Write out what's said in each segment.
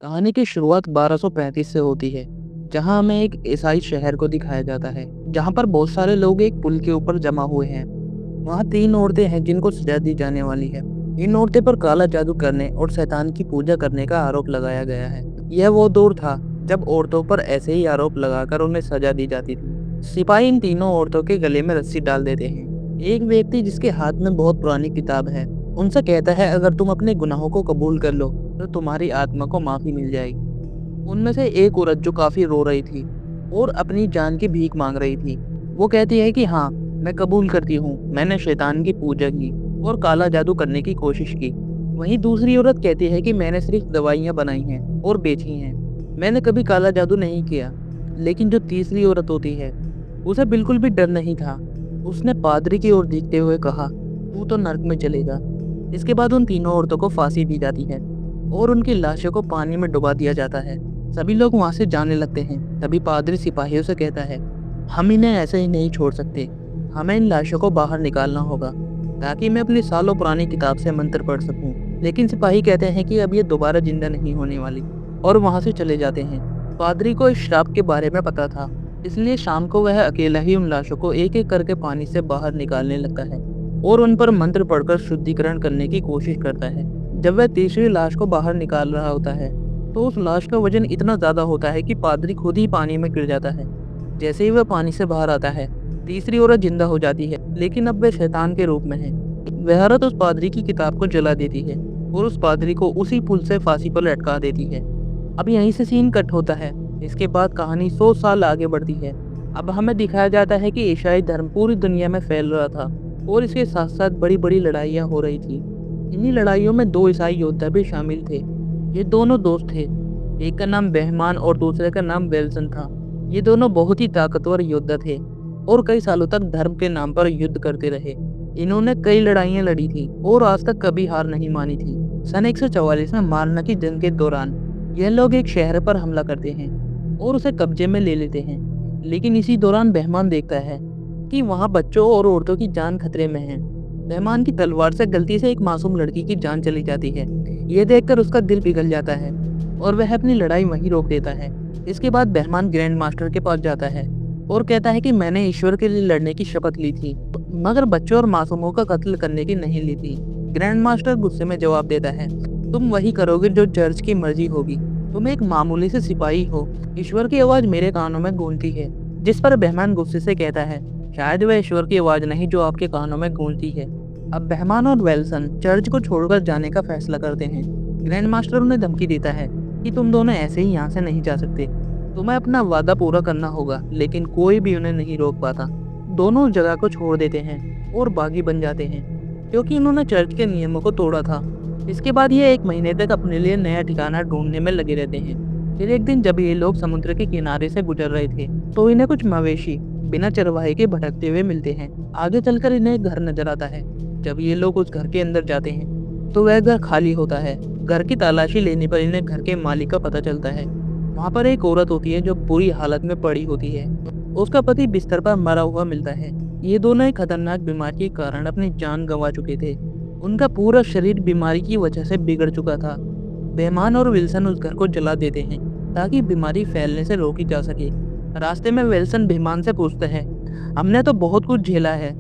कहानी की शुरुआत 1235 से होती है, जहां हमें एक ईसाई शहर को दिखाया जाता है, जहां पर बहुत सारे लोग एक पुल के ऊपर जमा हुए हैं। वहां 3 औरतें हैं जिनको सजा दी जाने वाली है। इन औरतें पर काला जादू करने और शैतान की पूजा करने का आरोप लगाया गया है। यह वो दौर था जब औरतों पर ऐसे ही आरोप लगाकर उन्हें सजा दी जाती थी। सिपाही इन तीनों औरतों के गले में रस्सी डाल देते हैं। एक व्यक्ति जिसके हाथ में बहुत पुरानी किताब है, उनसे कहता है अगर तुम अपने गुनाहों को कबूल कर लो तो तुम्हारी आत्मा को माफी मिल जाएगी। उनमें से एक औरत जो काफी रो रही थी और अपनी जान की भीख मांग रही थी, वो कहती है कि हाँ, मैं कबूल करती हूँ, मैंने शैतान की पूजा की और काला जादू करने की कोशिश की। वहीं दूसरी औरत कहती है कि मैंने सिर्फ दवाइयाँ बनाई हैं और बेची हैं, मैंने कभी काला जादू नहीं किया। लेकिन जो तीसरी औरत होती है, उसे बिल्कुल भी डर नहीं था। उसने पादरी की ओर देखते हुए कहा, तू तो नर्क में चलेगा। इसके बाद उन तीनों औरतों को फांसी दी जाती है और उनकी लाशों को पानी में डुबा दिया जाता है। सभी लोग वहां से जाने लगते हैं। तभी पादरी सिपाहियों से कहता है, हम इन्हें ऐसे ही नहीं छोड़ सकते, हमें इन लाशों को बाहर निकालना होगा ताकि मैं अपनी सालों पुरानी किताब से मंत्र पढ़ सकूं। लेकिन सिपाही कहते हैं कि अब ये दोबारा जिंदा नहीं होने वाली और वहां से चले जाते हैं। पादरी को इस श्राप के बारे में पता था, इसलिए शाम को वह अकेला ही उन लाशों को एक एक करके पानी से बाहर निकालने लगता है और उन पर मंत्र पढ़कर शुद्धिकरण करने की कोशिश करता है। जब वह तीसरी लाश को बाहर निकाल रहा होता है तो उस लाश का वजन इतना ज्यादा होता है कि पादरी खुद ही पानी में गिर जाता है। जैसे ही वह पानी से बाहर आता है, तीसरी औरत जिंदा हो जाती है, लेकिन अब वह शैतान के रूप में है। वह औरत उस पादरी की किताब को जला देती है और उस पादरी को उसी पुल से फांसी पर लटका देती है। अब यहीं से सीन कट होता है। इसके बाद कहानी 100 साल आगे बढ़ती है। अब हमें दिखाया जाता है कि ईसाई धर्म पूरी दुनिया में फैल रहा था और इसके साथ साथ बड़ी बड़ी लड़ाइयाँ हो रही थी। इन्हीं लड़ाइयों में 2 ईसाई योद्धा भी शामिल थे। ये दोनों दोस्त थे, एक का नाम बेहमान और दूसरे का नाम वेल्सन था। ये दोनों बहुत ही ताकतवर योद्धा थे और कई सालों तक धर्म के नाम पर युद्ध करते रहे। इन्होंने कई लड़ाइयाँ लड़ी थी और आज तक कभी हार नहीं मानी थी। सन 144 में मारना की जंग के दौरान यह लोग एक शहर पर हमला करते हैं और उसे कब्जे में ले लेते हैं। लेकिन इसी दौरान बेहमान देखता है कि वहाँ बच्चों और औरतों की जान खतरे में है। बेहमान की तलवार से गलती से एक मासूम लड़की की जान चली जाती है। ये देखकर उसका दिल पिघल जाता है और वह अपनी लड़ाई वहीं रोक देता है। इसके बाद बेहमान ग्रैंड मास्टर के पास जाता है और कहता है कि मैंने ईश्वर के लिए लड़ने की शपथ ली थी, मगर बच्चों और मासूमों का कत्ल करने की नहीं ली थी। ग्रैंड मास्टर गुस्से में जवाब देता है, तुम वही करोगे जो चर्च की मर्जी होगी। तुम एक मामूली से सिपाही हो। ईश्वर की आवाज मेरे कानों में गूंजती है। जिस पर बेहमान गुस्से से कहता है, शायद वह ईश्वर की आवाज नहीं जो आपके कानों में गूंजती है। अब बेहमान और वेल्सन चर्च को छोड़कर जाने का फैसला करते हैं। ग्रैंड मास्टर उन्हें धमकी देता है कि तुम दोनों ऐसे ही यहाँ से नहीं जा सकते, तुम्हें अपना वादा पूरा करना होगा। लेकिन कोई भी उन्हें नहीं रोक पाता। दोनों जगह को छोड़ देते हैं और बागी बन जाते हैं क्योंकि उन्होंने चर्च के नियमों को तोड़ा था। इसके बाद ये 1 महीने तक अपने लिए नया ठिकाना ढूंढने में लगे रहते हैं। फिर एक दिन जब ये लोग समुद्र के किनारे से गुजर रहे थे तो इन्हें कुछ मवेशी बिना चरवाहे के भटकते हुए मिलते हैं। आगे चलकर इन्हें एक घर नजर आता है। जब ये लोग उस घर के अंदर जाते हैं तो वह घर खाली होता है। घर की तलाशी लेने पर इन्हें घर के मालिक का पता चलता है। वहाँ पर एक औरत होती है जो बुरी हालत में पड़ी होती है। उसका पति बिस्तर पर मरा हुआ मिलता है। ये दोनों एक खतरनाक बीमारी के कारण अपनी जान गंवा चुके थे। उनका पूरा शरीर बीमारी की वजह से बिगड़ चुका था। बेहमान और विल्सन उस घर को जला देते हैं ताकि बीमारी फैलने से रोकी जा सके। रास्ते में विल्सन बेहमान से पूछता है, हमने तो बहुत कुछ झेला है,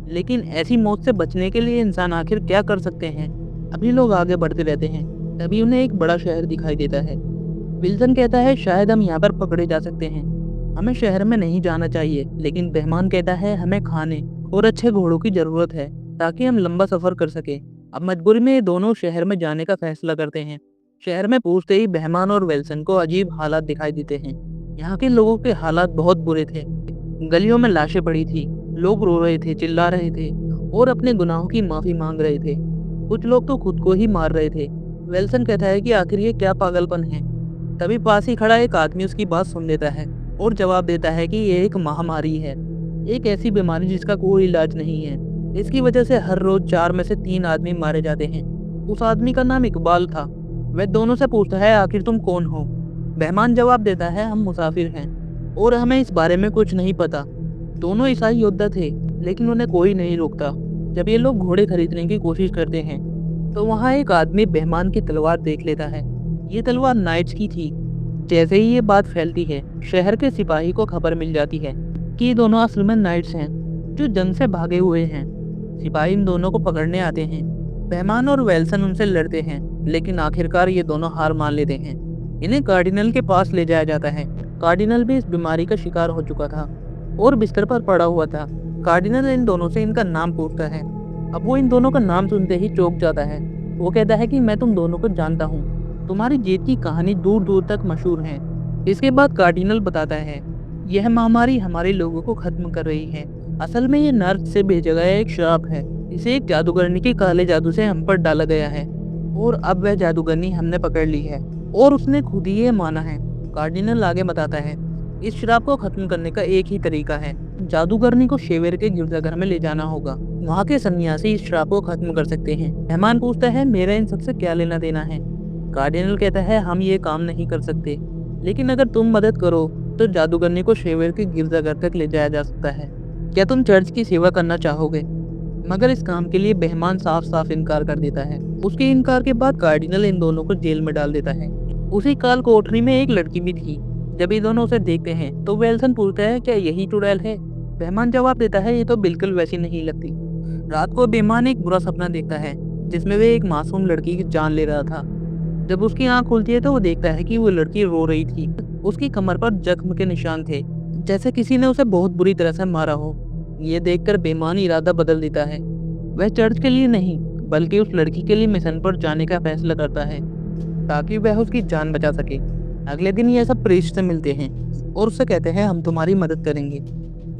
लेकिन ऐसी मौत से बचने के लिए इंसान आखिर क्या कर सकते हैं। अभी लोग आगे बढ़ते रहते हैं। तभी उन्हें एक बड़ा शहर दिखाई देता है। विल्सन कहता है, शायद हम यहाँ पर पकड़े जा सकते हैं, हमें शहर में नहीं जाना चाहिए। लेकिन बेहमान कहता है, हमें खाने और अच्छे घोड़ों की जरूरत है ताकि हम लंबा सफर कर सके। अब मजबूरी में ये दोनों शहर में जाने का फैसला करते हैं। शहर में पहुंचते ही बेहमान और वेल्सन को अजीब हालात दिखाई देते हैं। यहाँ के लोगों के हालात बहुत बुरे थे। गलियों में लाशें पड़ी थी, लोग रो रहे थे, चिल्ला रहे थे और अपने गुनाहों की माफी मांग रहे थे। कुछ लोग तो खुद को ही मार रहे थे। वेल्सन कहता है कि आखिर ये क्या पागलपन है। तभी पास ही खड़ा एक आदमी उसकी बात सुन लेता है और जवाब देता है कि ये एक महामारी है, एक ऐसी बीमारी जिसका कोई इलाज नहीं है। इसकी वजह से हर रोज 4 में से 3 आदमी मारे जाते हैं। उस आदमी का नाम इकबाल था। वह दोनों से पूछता है, आखिर तुम कौन हो। बेहमान जवाब देता है, हम मुसाफिर हैं और हमें इस बारे में कुछ नहीं पता। दोनों ईसाई योद्धा थे, लेकिन उन्हें कोई नहीं रोकता। जब ये लोग घोड़े खरीदने की कोशिश करते हैं तो वहाँ एक आदमी बेहमान की तलवार देख लेता है। ये तलवार नाइट्स की थी। जैसे ही ये बात फैलती है, शहर के सिपाही को खबर मिल जाती है कि ये दोनों असल में नाइट्स हैं जो जंग से भागे हुए हैं। सिपाही इन दोनों को पकड़ने आते हैं। बेहमान और वेल्सन उनसे लड़ते हैं, लेकिन आखिरकार ये दोनों हार मान लेते हैं। इन्हें कार्डिनल के पास ले जाया जाता है। कार्डिनल भी इस बीमारी का शिकार हो चुका था और बिस्तर पर पड़ा हुआ था। कार्डिनल इन दोनों से इनका नाम पूछता है। अब वो इन दोनों का नाम सुनते ही चौंक जाता है। वो कहता है कि मैं तुम दोनों को जानता हूँ, तुम्हारी जीत की कहानी दूर दूर तक मशहूर है। इसके बाद कार्डिनल बताता है, यह महामारी हमारे लोगों को खत्म कर रही है। असल में ये नर्क से भेजा गया एक श्राप है। इसे एक जादूगरनी के काले जादू से हम पर डाला गया है और अब वह जादूगरनी हमने पकड़ ली है और उसने खुद ही ये माना है। कार्डिनल आगे बताता है, इस श्राप को खत्म करने का एक ही तरीका है, जादूगरनी को शेवेर के गिरजाघर में ले जाना होगा। वहाँ के सन्यासी इस श्राप को खत्म कर सकते हैं। मेहमान पूछता है, मेरा इन सबसे क्या लेना देना है? कार्डिनल कहता है, हम ये काम नहीं कर सकते, लेकिन अगर तुम मदद करो तो जादूगरनी को शेवेर के गिरजाघर तक ले जाया जा सकता है। क्या तुम चर्च की सेवा करना चाहोगे? मगर इस काम के लिए बेहमान साफ साफ इनकार कर देता है। उसके इनकार के बाद कार्डिनल इन दोनों को जेल में डाल देता है। उसी काल कोठरी में एक लड़की भी थी। जब ये दोनों उसे देखते हैं तो वेल्सन पूछता है, क्या यही चुड़ैल है? बेहमान जवाब देता है, ये तो बिल्कुल वैसी नहीं लगती। रात को बेहमान एक बुरा सपना देखता है जिसमें वे एक मासूम लड़की की जान ले रहा था। जब उसकी आंख खुलती है तो वो देखता है कि वो लड़की रो रही थी। उसकी कमर पर जख्म के निशान थे, जैसे किसी ने उसे बहुत बुरी तरह से मारा हो। ये देखकर बेईमान इरादा बदल देता है। वह चर्च के लिए नहीं बल्कि उस लड़की के लिए मिशन पर जाने का फैसला करता है ताकि वह उसकी जान बचा सके। अगले दिन ये सब प्रीस्ट से मिलते हैं और उससे कहते हैं, हम तुम्हारी मदद करेंगे,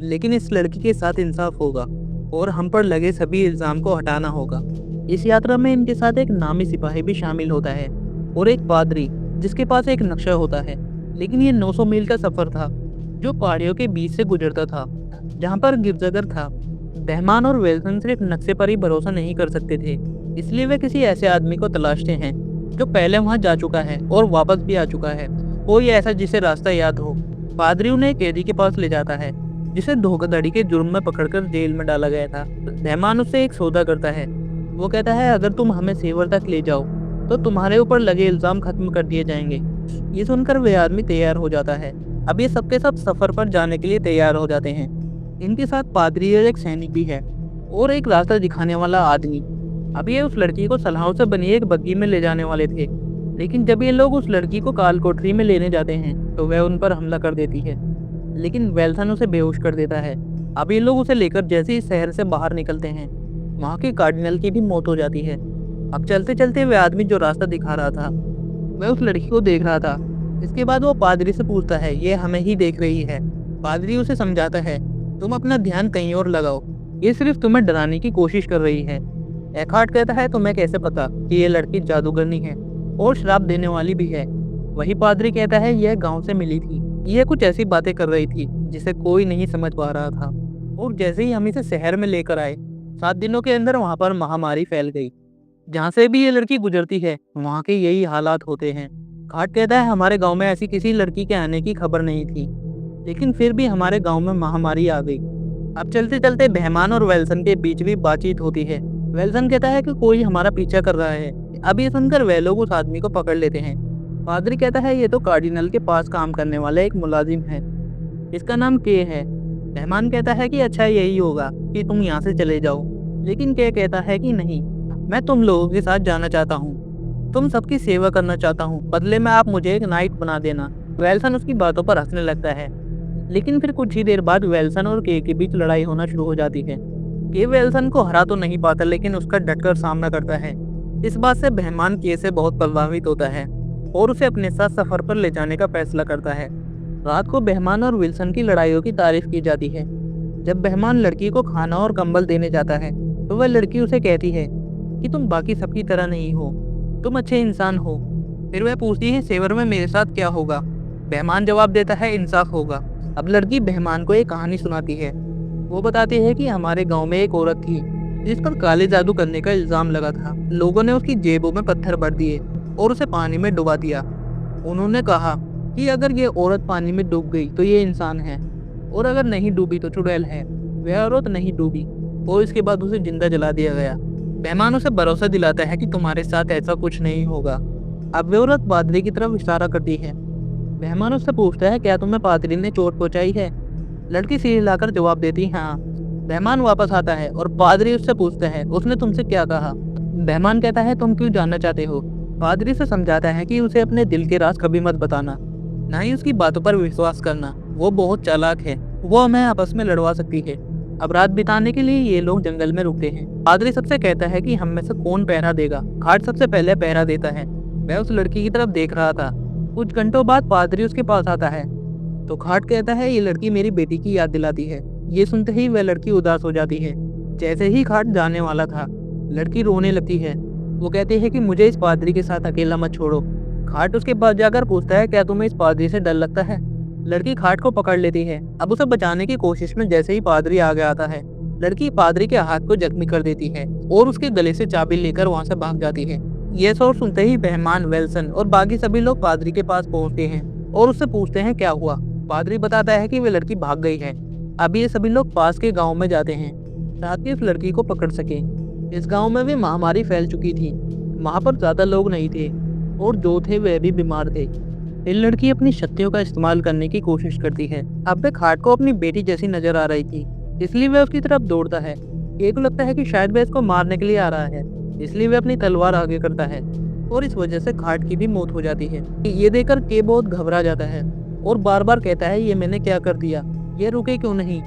लेकिन इस लड़की के साथ इंसाफ होगा और हम पर लगे सभी इल्जाम को हटाना होगा। इस यात्रा में इनके साथ एक नामी सिपाही भी शामिल होता है और एक पादरी जिसके पास एक नक्शा होता है। लेकिन ये 900 मील का सफर था जो पहाड़ियों के बीच से गुजरता था जहाँ पर गिरजाघर था। बेहमान और वेल्सन सिर्फ नक्शे पर ही भरोसा नहीं कर सकते थे, इसलिए वे किसी ऐसे आदमी को तलाशते हैं जो पहले वहां जा चुका है और वापस भी आ चुका है, कोई ऐसा जिसे रास्ता याद हो। पादरी उन्हें एक कैदी के पास ले जाता है जिसे धोखाधड़ी के जुर्म में पकड़कर जेल में डाला गया था। बेहमान उससे एक सौदा करता है। वो कहता है, अगर तुम हमें सेवर तक ले जाओ तो तुम्हारे ऊपर लगे इल्जाम खत्म कर दिए जाएंगे। ये सुनकर वे आदमी तैयार हो जाता है। अब ये सबके सब सफर पर जाने के लिए तैयार हो जाते हैं। इनके साथ पादरी और एक सैनिक भी है और एक रास्ता दिखाने वाला आदमी। अब ये उस लड़की को सलाहों से बनी एक बग्गी में ले जाने वाले थे, लेकिन जब ये लोग उस लड़की को काल कोठरी में लेने जाते हैं तो वह उन पर हमला कर देती है, लेकिन वेल्सन उसे बेहोश कर देता है। अब ये लोग उसे लेकर जैसे ही शहर से बाहर निकलते हैं, वहाँ के कार्डिनल की भी मौत हो जाती है। अब चलते चलते वह आदमी जो रास्ता दिखा रहा था वह उस लड़की को देख रहा था। इसके बाद वो पादरी से पूछता है, ये हमें ही देख रही है? पादरी उसे समझाता है, तुम अपना ध्यान कहीं और लगाओ, ये सिर्फ तुम्हें डराने की कोशिश कर रही है। एकार्ट कहता है, तुम्हें कैसे पता कि ये लड़की जादूगरनी है और श्राप देने वाली भी है? वही पादरी कहता है, यह गांव से मिली थी, यह कुछ ऐसी बातें कर रही थी जिसे कोई नहीं समझ पा रहा था, और जैसे ही हम इसे शहर में लेकर आए 7 दिनों के अंदर वहां पर महामारी फैल गई। जहाँ से भी ये लड़की गुजरती है वहाँ के यही हालात होते हैं। घाट कहता है, हमारे गाँव में ऐसी किसी लड़की के आने की खबर नहीं थी, लेकिन फिर भी हमारे गांव में महामारी आ गई। अब चलते चलते बेहमान और वेल्सन के बीच भी बातचीत होती है। वेल्सन कहता है कि कोई हमारा पीछा कर रहा है। अब ये सुनकर वे लोग उस आदमी को पकड़ लेते हैं। पादरी कहता है, ये तो कार्डिनल के पास काम करने वाला एक मुलाजिम है, इसका नाम के है। बेहमान कहता है कि अच्छा यही होगा कि तुम यहाँ से चले जाओ, लेकिन के कहता है कि नहीं, मैं तुम लोगों के साथ जाना चाहता हूँ, तुम सबकी सेवा करना चाहता हूँ, बदले में आप मुझे एक नाइट बना देना। वेल्सन उसकी बातों पर हंसने लगता है, लेकिन फिर कुछ ही देर बाद वेल्सन और के बीच लड़ाई होना शुरू हो जाती है। के वेल्सन को हरा तो नहीं पाता, लेकिन उसका डटकर सामना करता है। इस बात से बेहमान के से बहुत प्रभावित होता है और उसे अपने साथ सफर पर ले जाने का फैसला करता है। रात को बेहमान और विल्सन की लड़ाइयों की तारीफ की जाती है। जब बेहमान लड़की को खाना और कंबल देने जाता है तो वह लड़की उसे कहती है कि तुम बाकी सबकी तरह नहीं हो, तुम अच्छे इंसान हो। फिर वह पूछती है, सेवर में मेरे साथ क्या होगा? बेहमान जवाब देता है, इंसाफ होगा। अब लड़की बेहमान को एक कहानी सुनाती है। वो बताती है कि हमारे गांव में एक औरत थी जिस पर काले जादू करने का इल्जाम लगा था। लोगों ने उसकी जेबों में पत्थर भर दिए और उसे पानी में डुबा दिया। उन्होंने कहा कि अगर ये औरत पानी में डूब गई तो ये इंसान है, और अगर नहीं डूबी तो चुड़ैल है। वह औरत नहीं डूबी और इसके बाद उसे जिंदा जला दिया गया। बेहमान उसे भरोसा दिलाता है कि तुम्हारे साथ ऐसा कुछ नहीं होगा। अब वे औरत पादरी की तरफ इशारा करती है। मेहमान उससे पूछता है, क्या तुम्हें पादरी ने चोट पहुंचाई है? लड़की सिर हिलाकर जवाब देती हाँ। मेहमान वापस आता है और पादरी उससे पूछता है, उसने तुमसे क्या कहा? मेहमान कहता है, तुम क्यों जानना चाहते हो? पादरी से समझाता है कि उसे अपने दिल के राज कभी मत बताना, ना ही उसकी बातों पर विश्वास करना। वो बहुत चालाक है, वो हमें आपस में लड़वा सकती है। अब रात बिताने के लिए ये लोग जंगल में रुकते हैं। पादरी सबसे कहता है कि हम में से कौन पहरा देगा। खाट सबसे पहले पहरा देता है। वह उस लड़की की तरफ देख रहा था। कुछ घंटों बाद पादरी उसके पास आता है तो खाट कहता है, ये लड़की मेरी बेटी की याद दिलाती है। ये सुनते ही वह लड़की उदास हो जाती है। जैसे ही खाट जाने वाला था, लड़की रोने लगती है। वो कहती है कि मुझे इस पादरी के साथ अकेला मत छोड़ो। खाट उसके पास जाकर पूछता है, क्या तुम्हें इस पादरी से डर लगता है? लड़की खाट को पकड़ लेती है। अब उसे बचाने की कोशिश में जैसे ही पादरी आगे आता है, लड़की पादरी के हाथ को जख्मी कर देती है और उसके गले से चाबी लेकर वहां से भाग जाती है। ये शोर सुनते ही मेहमान, वेल्सन और बाकी सभी लोग पादरी के पास पहुंचते हैं और उससे पूछते हैं क्या हुआ। पादरी बताता है कि वे लड़की भाग गई है। अब ये सभी लोग पास के गांव में जाते हैं ताकि उस लड़की को पकड़ सके। इस गांव में भी महामारी फैल चुकी थी। वहां पर ज्यादा लोग नहीं थे और जो थे वे भी बीमार थे। फिर लड़की अपनी शक्तियों का इस्तेमाल करने की कोशिश करती है। अब वे खाट को अपनी बेटी जैसी नजर आ रही थी, इसलिए वह उसकी तरफ दौड़ता है। के को लगता है कि शायद वह इसको मारने के लिए आ रहा है, इसलिए वह अपनी तलवार आगे करता है और इस वजह से खाट की भी मौत हो जाती है। ये देखकर के बहुत घबरा जाता है और बार बार कहता है, ये मैंने क्या कर दिया? ये रुके क्यों नहीं?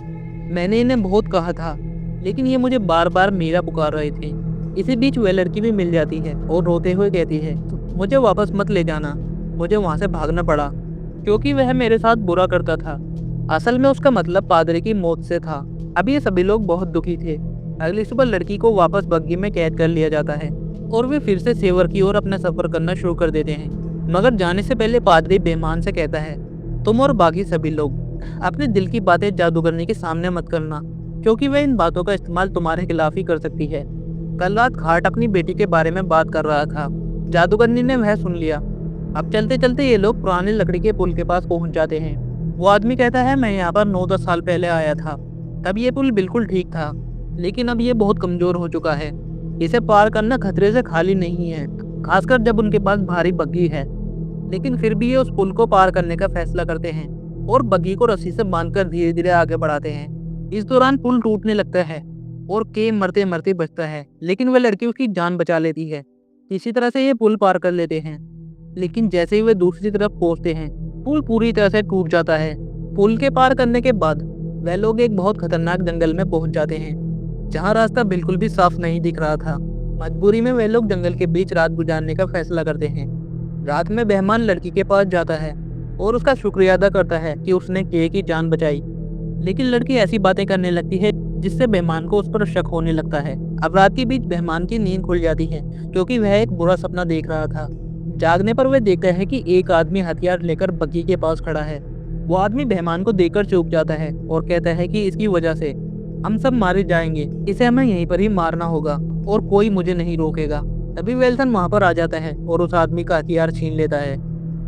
मैंने इन्हें बहुत कहा था, लेकिन ये मुझे बार बार मीरा पुकार रहे थे। इसी बीच वह लड़की भी मिल जाती है और रोते हुए कहती है, मुझे वापस मत ले जाना। मुझे वहां से भागना पड़ा क्योंकि वह मेरे साथ बुरा करता था। असल में उसका मतलब पादरी की मौत से था। अब ये सभी लोग बहुत दुखी थे। अगली सुबह लड़की को वापस बग्गी में कैद कर लिया जाता है और वे फिर से सेवर की ओर अपना सफर करना शुरू कर देते हैं। मगर जाने से पहले पादरी बेईमान से कहता है, तुम और बाकी सभी लोग अपने दिल की बातें जादूगरनी के सामने मत करना, क्योंकि वह इन बातों का इस्तेमाल तुम्हारे खिलाफ ही कर सकती है। कल रात खाट अपनी बेटी के बारे में बात कर रहा था। जादूगरनी ने वह सुन लिया। अब चलते चलते ये लोग पुराने लकड़ी के पुल के पास पहुंच जाते हैं। वो आदमी कहता है, मैं यहाँ पर 9-10 साल पहले आया था। तब ये पुल बिल्कुल ठीक था, लेकिन अब ये बहुत कमजोर हो चुका है। इसे पार करना खतरे से खाली नहीं है, खासकर जब उनके पास भारी बग्घी है। लेकिन फिर भी ये उस पुल को पार करने का फैसला करते हैं और बग्घी को रस्सी से बांधकर धीरे धीरे आगे बढ़ाते हैं। इस दौरान पुल टूटने लगता है और के मरते मरते बचता है, लेकिन वह लड़की उसकी जान बचा लेती है। इसी तरह से ये पुल पार कर लेते हैं। लेकिन जैसे ही वे दूसरी तरफ पहुंचते हैं, पुल पूरी तरह से टूट जाता है। पुल के पार करने के बाद वह लोग एक बहुत खतरनाक जंगल में पहुंच जाते हैं, जहां रास्ता बिल्कुल भी साफ नहीं दिख रहा था। मजबूरी में वे लोग जंगल के बीच रात गुजारने का फैसला करते हैं। रात में बेहमान लड़की के पास जाता है और उसका शुक्रिया अदा करता है कि उसने के की जान बचाई। लेकिन लड़की ऐसी बातें करने लगती है जिससे बेहमान को उस पर शक होने लगता है। अब रात के बीच बेहमान की नींद खुल जाती है क्योंकि वह एक बुरा सपना देख रहा था। जागने पर वह देखता है कि एक आदमी हथियार लेकर बग्घी के पास खड़ा है। वो आदमी बेहमान को देखकर चूक जाता है और कहता है कि इसकी वजह से हम सब मारे जाएंगे, इसे हमें यहीं पर ही मारना होगा और कोई मुझे नहीं रोकेगा। तभी वेल्सन वहां पर आ जाता है और उस आदमी का हथियार छीन लेता है।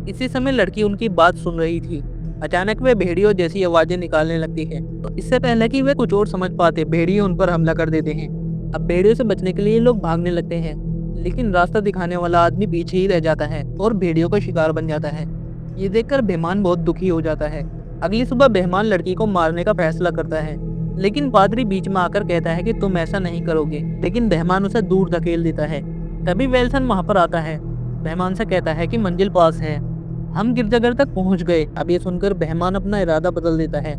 इसी समय लड़की उनकी बात सुन रही थी। अचानक वे भेड़ियों जैसी आवाजें निकालने लगती है, तो इससे पहले कि वे कुछ और समझ पाते, भेड़िए उन पर हमला कर देते हैं। अब भेड़ियों से बचने के लिए लोग भागने लगते हैं, लेकिन रास्ता दिखाने वाला आदमी पीछे ही रह जाता है और भेड़ियों का शिकार बन जाता है। ये देखकर बेहमान बहुत दुखी हो जाता है। अगली सुबह बेहमान लड़की को मारने का फैसला करता है, लेकिन पादरी बीच में आकर कहता है कि तुम ऐसा नहीं करोगे, लेकिन बेहमान उसे दूर धकेल देता है। तभी वेल्सन वहां पर आता है। बेहमान से कहता है कि मंजिल पास है, हम गिरजाघर तक पहुंच गए। अब ये सुनकर बेहमान अपना इरादा बदल देता है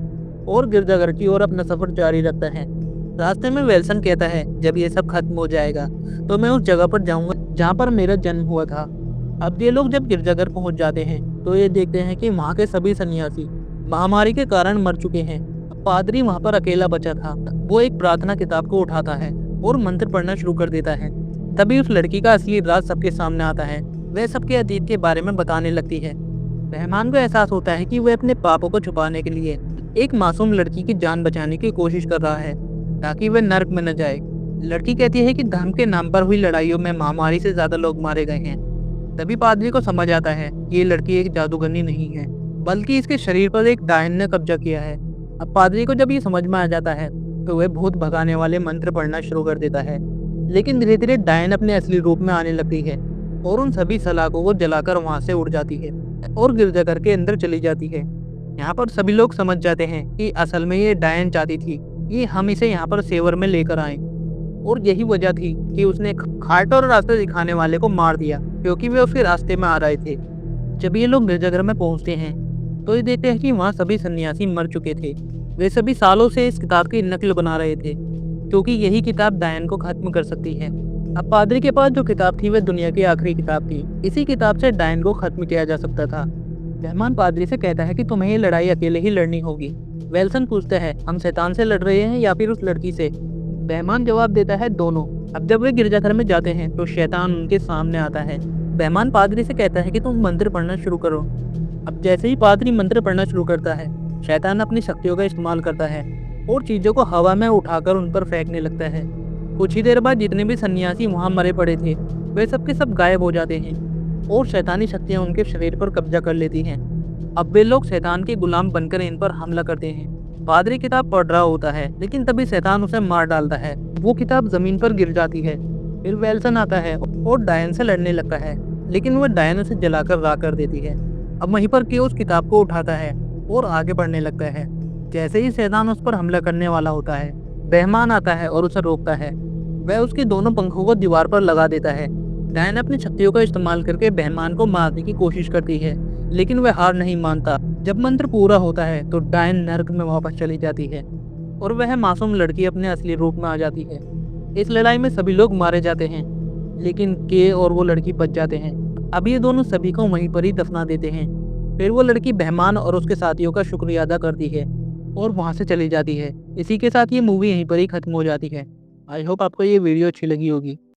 और गिरजाघर की ओर अपना सफर जारी रखता है। रास्ते में वेल्सन कहता है, जब ये सब खत्म हो जाएगा तो मैं उस जगह पर जाऊंगा जहाँ पर मेरा जन्म हुआ था। अब ये लोग जब गिरजाघर पहुंच जाते हैं तो ये देखते हैं कि वहाँ के सभी सन्यासी महामारी के कारण मर चुके हैं। पादरी वहाँ पर अकेला बचा था। वो एक प्रार्थना किताब को उठाता है और मंत्र पढ़ना शुरू कर देता है। तभी उस लड़की का असली राज सबके सामने आता है। वह सबके अतीत के बारे में बताने लगती है। मेहमान को एहसास होता है कि वह अपने पापों को छुपाने के लिए एक मासूम लड़की की जान बचाने की कोशिश कर रहा है ताकि वह नर्क में न जाए। लड़की कहती है कि धर्म के नाम पर हुई लड़ाइयों में महामारी से ज्यादा लोग मारे गए हैं। तभी पादरी को समझ आता है कि ये लड़की एक जादूगरनी नहीं है, बल्कि इसके शरीर पर एक डायन ने कब्जा किया है। अब पादरी को जब ये समझ में आ जाता है तो वह भूत भगाने वाले मंत्र पढ़ना शुरू कर देता है, लेकिन धीरे धीरे डायन अपने असली रूप में आने लगती है। और उन सभी सलाखों को जलाकर वहां से उड़ जाती है और गिरजाघर के अंदर चली जाती है। यहाँ पर सभी लोग समझ जाते हैं कि असल में ये डायन चाहती थी कि हम इसे यहाँ पर सेवर में लेकर आए, और यही वजह थी कि उसने खाट और रास्ते दिखाने वाले को मार दिया क्योंकि वे उसके रास्ते में आ रहे थे। जब ये लोग गिरजाघर में पहुंचते हैं तो ये देखते हैं कि वहाँ सभी सन्यासी मर चुके थे। वे सभी सालों से इस किताब की नकल बना रहे थे क्योंकि यही किताब डायन को खत्म कर सकती है। अब पादरी के पास जो किताब थी वह दुनिया की आखिरी किताब थी। इसी किताब से डायन को खत्म किया जा सकता था। रहमान पादरी से कहता है कि तुम्हें ये लड़ाई अकेले ही लड़नी होगी। वेल्सन पूछता है, हम शैतान से लड़ रहे हैं या फिर उस लड़की से? रहमान जवाब देता है, दोनों। अब जब वे गिरजाघर में जाते हैं तो शैतान उनके सामने आता है। रहमान पादरी से कहता है कि तुम मंत्र पढ़ना शुरू करो। अब जैसे ही पादरी मंत्र पढ़ना शुरू करता है, शैतान अपनी शक्तियों का इस्तेमाल करता है और चीजों को हवा में उठाकर उन पर फेंकने लगता है। कुछ ही देर बाद जितने भी सन्यासी वहां मरे पड़े थे वे सबके सब गायब हो जाते हैं और शैतानी शक्तियां उनके शरीर पर कब्जा कर लेती हैं। अब वे लोग शैतान के गुलाम बनकर इन पर हमला करते हैं। पादरी किताब पढ़ रहा होता है लेकिन तभी शैतान उसे मार डालता है। वो किताब जमीन पर गिर जाती है। फिर वेल्सन आता है और डायन से लड़ने लगता है लेकिन वह डायन उसे जलाकर राख कर देती है। अब वहीं पर के उस किताब को उठाता है और आगे बढ़ने लगता है। जैसे ही शैतान उस पर हमला करने वाला होता है, रहमान आता है और उसे रोकता है। वह उसके दोनों पंखों को दीवार पर लगा देता है। डायन अपनी शक्तियों का इस्तेमाल करके रहमान को मारने की कोशिश करती है लेकिन वह हार नहीं मानता। जब मंत्र पूरा होता है तो डायन नर्क में वापस चली जाती है और वह मासूम लड़की अपने असली रूप में आ जाती है। इस लड़ाई में सभी लोग मारे जाते हैं लेकिन के और वो लड़की बच जाते हैं। अब ये दोनों सभी को वहीं पर ही दफना देते हैं। फिर वो लड़की रहमान और उसके साथियों का शुक्रिया अदा करती है और वहां से चली जाती है। इसी के साथ ये मूवी यहीं पर ही खत्म हो जाती है। आई होप आपको ये वीडियो अच्छी लगी होगी।